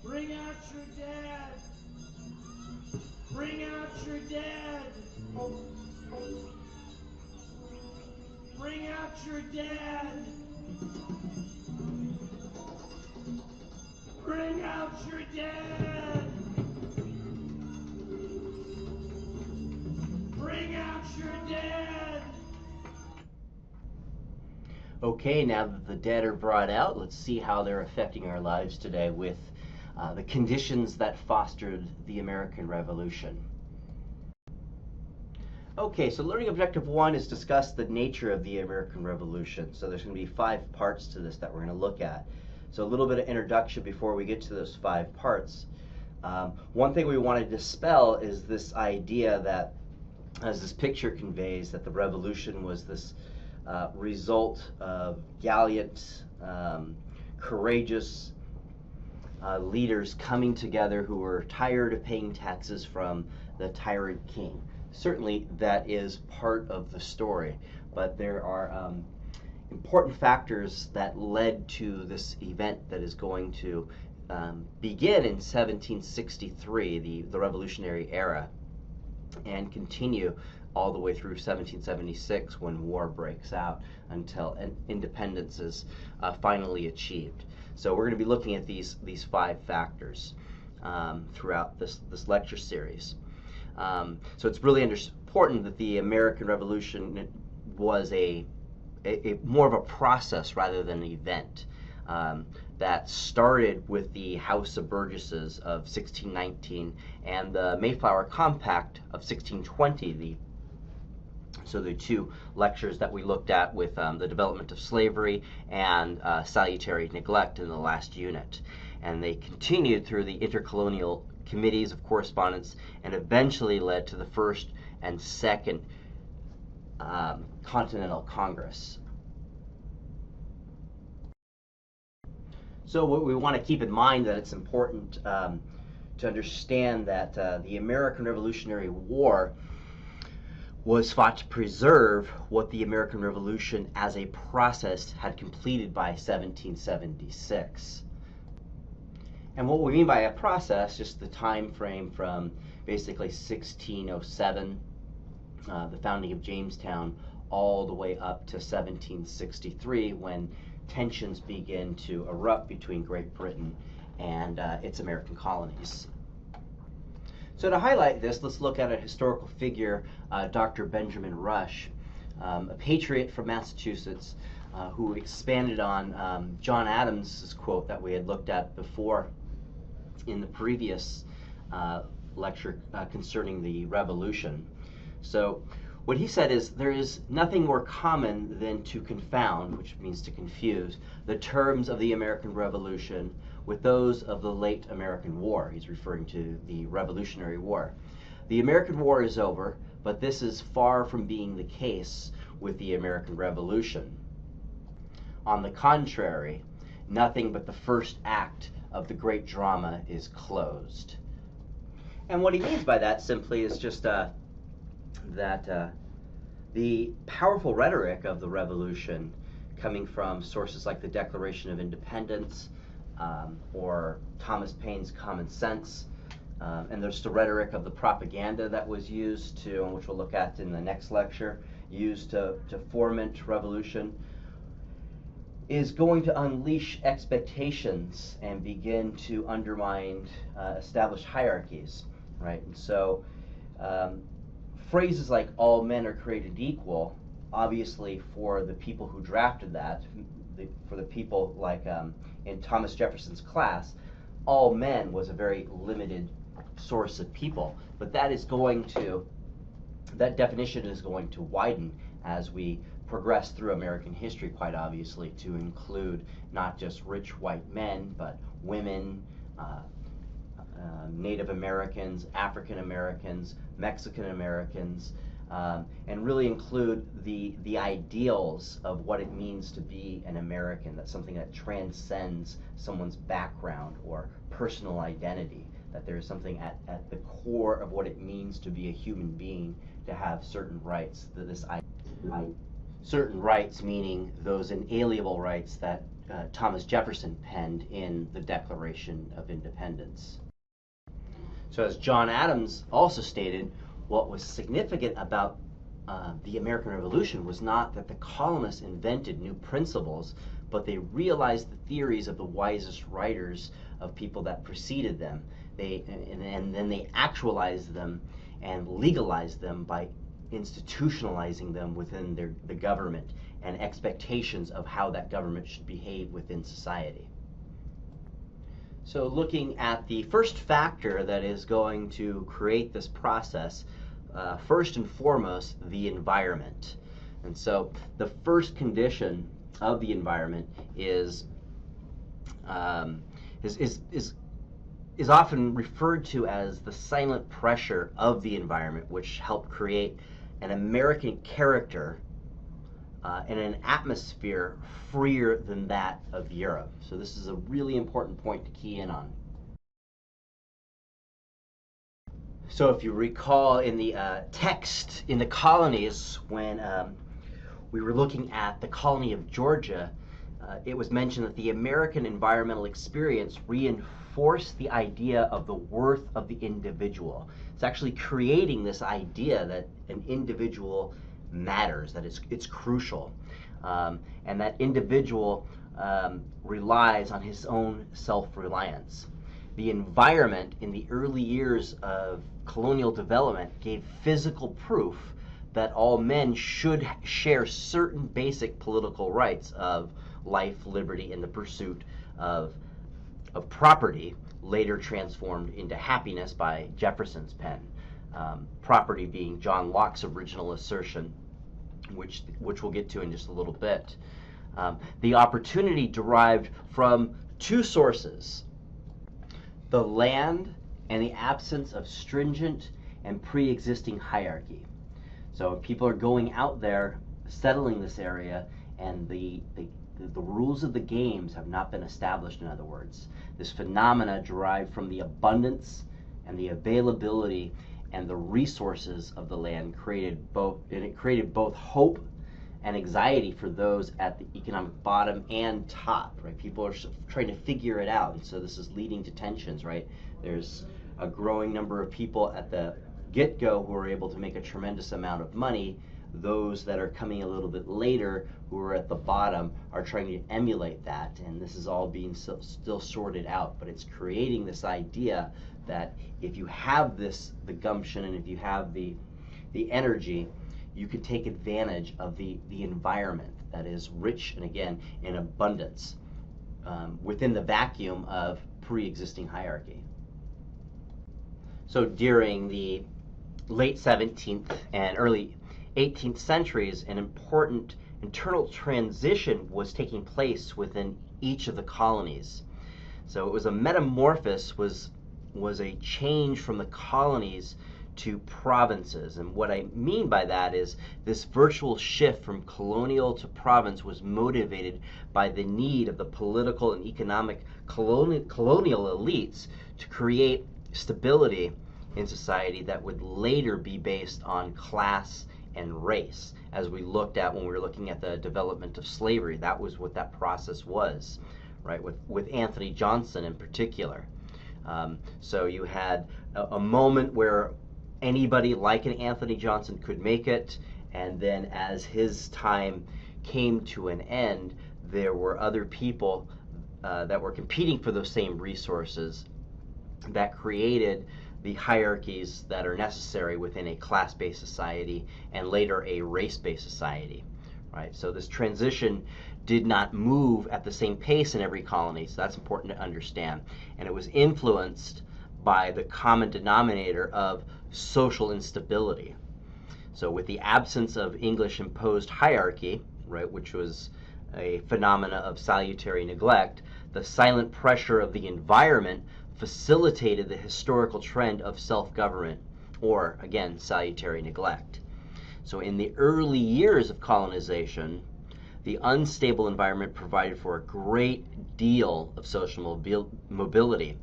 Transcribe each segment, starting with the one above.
Bring out your dead! Bring out your dead! Bring out your dead! Bring out your dead! Bring out your dead! Okay, now that the dead are brought out, let's see how they're affecting our lives today with the conditions that fostered the American Revolution. Okay, so learning objective 1 is discuss the nature of the American Revolution. So there's going to be 5 parts to this that we're going to look at. So a little bit of introduction before we get to those 5 parts. One thing we want to dispel is this idea that, as this picture conveys, that the revolution was this result of gallant, courageous leaders coming together who were tired of paying taxes from the tyrant king. Certainly that is part of the story, but there are important factors that led to this event that is going to begin in 1763, the Revolutionary Era, and continue all the way through 1776 when war breaks out until independence is finally achieved. So we're going to be looking at these 5 factors throughout this lecture series. So it's really important that the American Revolution was a more of a process rather than an event that started with the House of Burgesses of 1619 and the Mayflower Compact of 1620. So the 2 lectures that we looked at with the development of slavery and salutary neglect in the last unit. And they continued through the intercolonial committees of correspondence and eventually led to the first and second Continental Congress. So what we want to keep in mind that it's important to understand that the American Revolutionary War was fought to preserve what the American Revolution as a process had completed by 1776. And what we mean by a process, just the time frame from basically 1607, the founding of Jamestown, all the way up to 1763, when tensions begin to erupt between Great Britain and its American colonies. So to highlight this, let's look at a historical figure, Dr. Benjamin Rush, a patriot from Massachusetts, who expanded on John Adams' quote that we had looked at before in the previous lecture concerning the Revolution. So what he said is, there is nothing more common than to confound, which means to confuse, the terms of the American Revolution with those of the late American War. He's referring to the Revolutionary War. The American War is over, but this is far from being the case with the American Revolution. On the contrary, nothing but the first act of the great drama is closed. And what he means by that simply is just that the powerful rhetoric of the Revolution, coming from sources like the Declaration of Independence or Thomas Paine's Common Sense, and there's the rhetoric of the propaganda that was used to, and which we'll look at in the next lecture, used to foment revolution, is going to unleash expectations and begin to undermine established hierarchies, right? And so phrases like all men are created equal, obviously for the people who drafted that, for the people like in Thomas Jefferson's class, all men was a very limited source of people. But that definition is going to widen as we progress through American history, quite obviously, to include not just rich white men, but women, Native Americans, African Americans, Mexican Americans, and really include the ideals of what it means to be an American. That's something that transcends someone's background or personal identity, that there is something at the core of what it means to be a human being, to have certain rights. Certain rights meaning those inalienable rights that Thomas Jefferson penned in the Declaration of Independence. So as John Adams also stated, what was significant about the American Revolution was not that the colonists invented new principles, but they realized the theories of the wisest writers of people that preceded them. And then they actualized them and legalized them by institutionalizing them within the government and expectations of how that government should behave within society. So looking at the first factor that is going to create this process, first and foremost, the environment. And so the first condition of the environment is often referred to as the silent pressure of the environment, which helped create an American character and an atmosphere freer than that of Europe. So this is a really important point to key in on. So if you recall in the text in the colonies, when we were looking at the colony of Georgia, it was mentioned that the American environmental experience reinforced the idea of the worth of the individual. It's actually creating this idea that an individual matters, that it's crucial, and that individual relies on his own self-reliance. The environment in the early years of colonial development gave physical proof that all men should share certain basic political rights of life, liberty, and the pursuit of property, later transformed into happiness by Jefferson's pen. Property being John Locke's original assertion, which we'll get to in just a little bit. The opportunity derived from two sources: the land and the absence of stringent and pre-existing hierarchy. So people are going out there, settling this area, and the rules of the games have not been established, in other words. This phenomena derived from the abundance and the availability and the resources of the land created both hope and anxiety for those at the economic bottom and top, right? People are trying to figure it out, and so this is leading to tensions, right? There's a growing number of people at the get-go who are able to make a tremendous amount of money. Those that are coming a little bit later, who are at the bottom, are trying to emulate that, and this is all being still sorted out. But it's creating this idea that if you have the gumption and if you have the energy, you can take advantage of the environment that is rich and, again, in abundance within the vacuum of pre-existing hierarchy. So during the late 17th and early 18th centuries, an important internal transition was taking place within each of the colonies. So it was a metamorphosis, was a change from the colonies to provinces. And what I mean by that is this virtual shift from colonial to province was motivated by the need of the political and economic colonial elites to create stability in society that would later be based on class and race. As we looked at when we were looking at the development of slavery, that was what that process was, right, with Anthony Johnson in particular. So you had a moment where anybody like an Anthony Johnson could make it, and then as his time came to an end, there were other people that were competing for those same resources that created the hierarchies that are necessary within a class-based society and later a race-based society, right? So this transition did not move at the same pace in every colony, so that's important to understand. And it was influenced by the common denominator of social instability. So with the absence of English-imposed hierarchy, right, which was a phenomena of salutary neglect, the silent pressure of the environment facilitated the historical trend of self-government, or, again, salutary neglect. So in the early years of colonization, the unstable environment provided for a great deal of social mobility.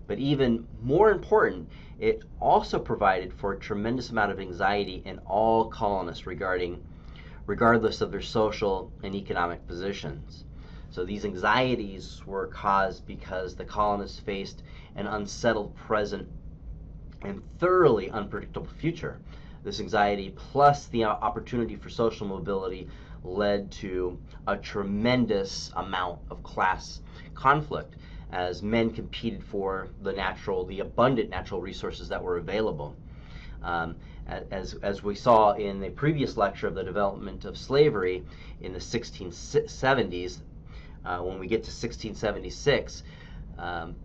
But even more important, it also provided for a tremendous amount of anxiety in all colonists regardless of their social and economic positions. So these anxieties were caused because the colonists faced an unsettled present and thoroughly unpredictable future. This anxiety plus the opportunity for social mobility led to a tremendous amount of class conflict as men competed for the abundant natural resources that were available. As we saw in the previous lecture of the development of slavery in the 1670s, when we get to 1676,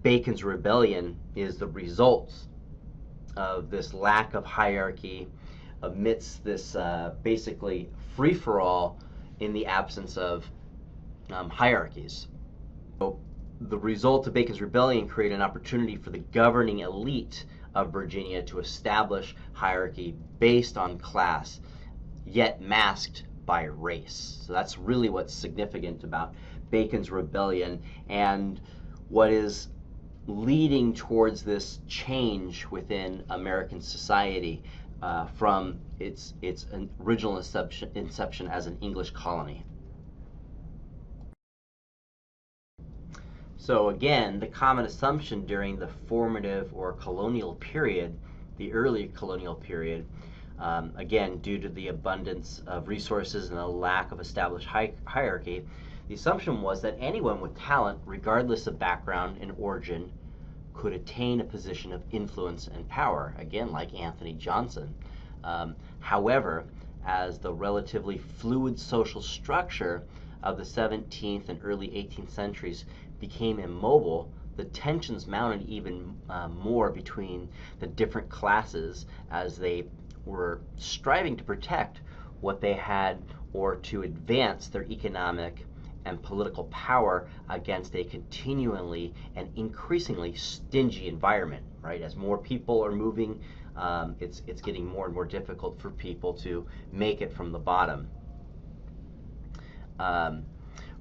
Bacon's rebellion is the result of this lack of hierarchy amidst this basically free-for-all in the absence of hierarchies. So the result of Bacon's rebellion created an opportunity for the governing elite of Virginia to establish hierarchy based on class, yet masked by race. So that's really what's significant about Bacon's rebellion and what is leading towards this change within American society from its original inception as an English colony. So again, the common assumption during the formative or colonial period, the early colonial period, again, due to the abundance of resources and a lack of established hierarchy, the assumption was that anyone with talent, regardless of background and origin, could attain a position of influence and power, again, like Anthony Johnson. However, as the relatively fluid social structure of the 17th and early 18th centuries became immobile, the tensions mounted even more between the different classes as they were striving to protect what they had or to advance their economic and political power against a continually and increasingly stingy environment, right? As more people are moving, it's getting more and more difficult for people to make it from the bottom.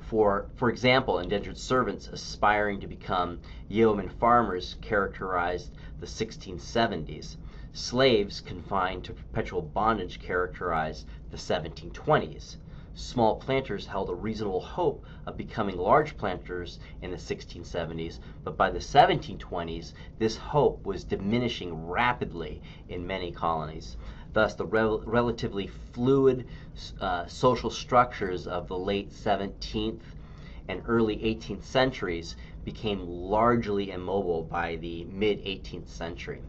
For example, indentured servants aspiring to become yeoman farmers characterized the 1670s. Slaves confined to perpetual bondage characterized the 1720s. Small planters held a reasonable hope of becoming large planters in the 1670s, but by the 1720s, this hope was diminishing rapidly in many colonies. Thus, the relatively fluid social structures of the late 17th and early 18th centuries became largely immobile by the mid-18th century.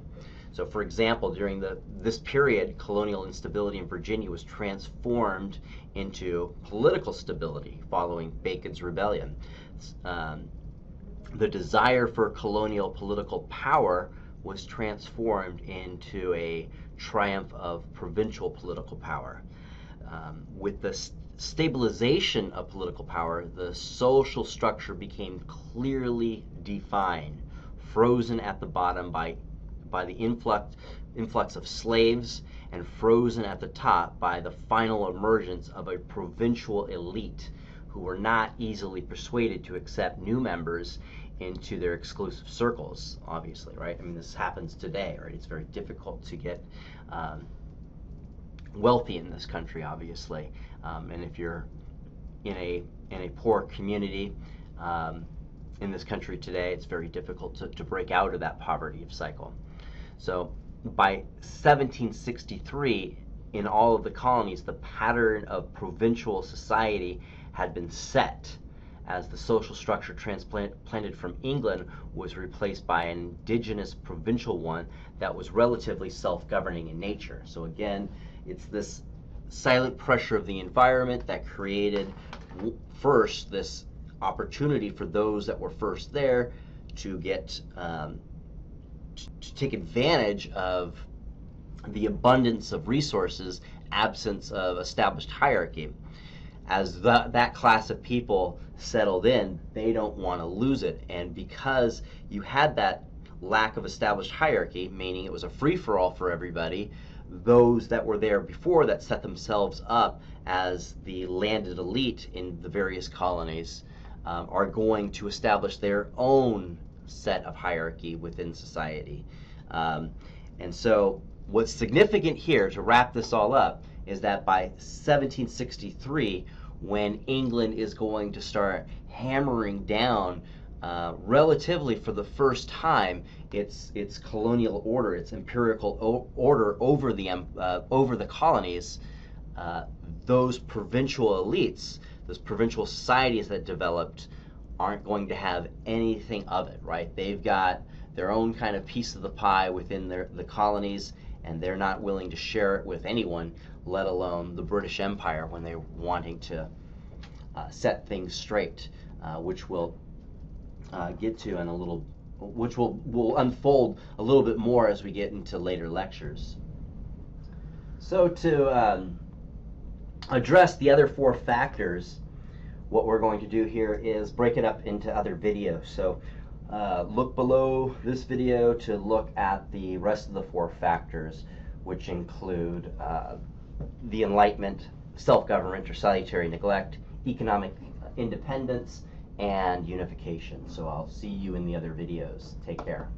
So, for example, during this period, colonial instability in Virginia was transformed into political stability following Bacon's rebellion. The desire for colonial political power was transformed into a triumph of provincial political power. With the stabilization of political power, the social structure became clearly defined, frozen at the bottom by the influx of slaves, and frozen at the top by the final emergence of a provincial elite who were not easily persuaded to accept new members into their exclusive circles, obviously, right? I mean, this happens today, right? It's very difficult to get wealthy in this country, obviously, and if you're in a poor community in this country today, it's very difficult to break out of that poverty cycle. So by 1763, in all of the colonies, the pattern of provincial society had been set, as the social structure transplanted from England was replaced by an indigenous provincial one that was relatively self-governing in nature. So again, it's this silent pressure of the environment that created first this opportunity for those that were first there to get to take advantage of the abundance of resources, absence of established hierarchy. As that class of people settled in, they don't want to lose it. And because you had that lack of established hierarchy, meaning it was a free-for-all for everybody, those that were there before that set themselves up as the landed elite in the various colonies are going to establish their own set of hierarchy within society. And so what's significant here, to wrap this all up, is that by 1763, when England is going to start hammering down relatively for the first time its colonial order, its imperial order over the colonies. Those provincial elites, those provincial societies that developed, aren't going to have anything of it, right? They've got their own kind of piece of the pie within the colonies, and they're not willing to share it with anyone, let alone the British Empire, when they're wanting to set things straight, which we'll get to in a little, which will unfold a little bit more as we get into later lectures. So to address the other four factors, what we're going to do here is break it up into other videos. So look below this video to look at the rest of the four factors, which include the Enlightenment, self-government or salutary neglect, economic independence, and unification. So I'll see you in the other videos. Take care.